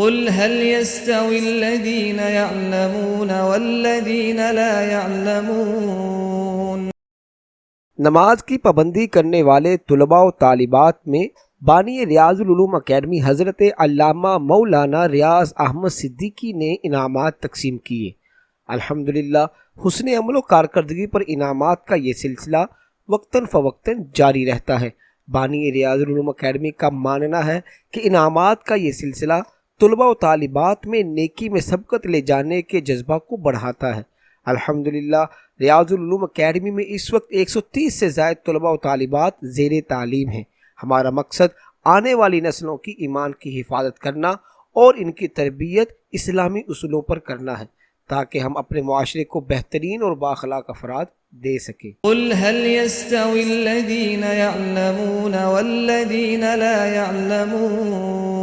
قل هل يستوي الذين يعلمون والذين لا يعلمون۔ نماز کی پابندی کرنے والے طلباء و طالبات میں بانی ریاض العلوم اکیڈمی حضرت علامہ مولانا ریاض احمد صدیقی نے انعامات تقسیم کیے۔ الحمدللہ حسن عمل و کارکردگی پر انعامات کا یہ سلسلہ وقتاً فوقتاً جاری رہتا ہے۔ بانی ریاض العلوم اکیڈمی کا ماننا ہے کہ انعامات کا یہ سلسلہ طلباء و طالبات میں نیکی میں سبقت لے جانے کے جذبہ کو بڑھاتا ہے۔ الحمدللہ ریاض العلوم اکیڈمی میں اس وقت 130 سے زائد طلباء و طالبات زیر تعلیم ہیں۔ ہمارا مقصد آنے والی نسلوں کی ایمان کی حفاظت کرنا اور ان کی تربیت اسلامی اصولوں پر کرنا ہے تاکہ ہم اپنے معاشرے کو بہترین اور بااخلاق افراد دے سکیں۔ قل هل يستوي الذين يعلمون والذين لا يعلمون۔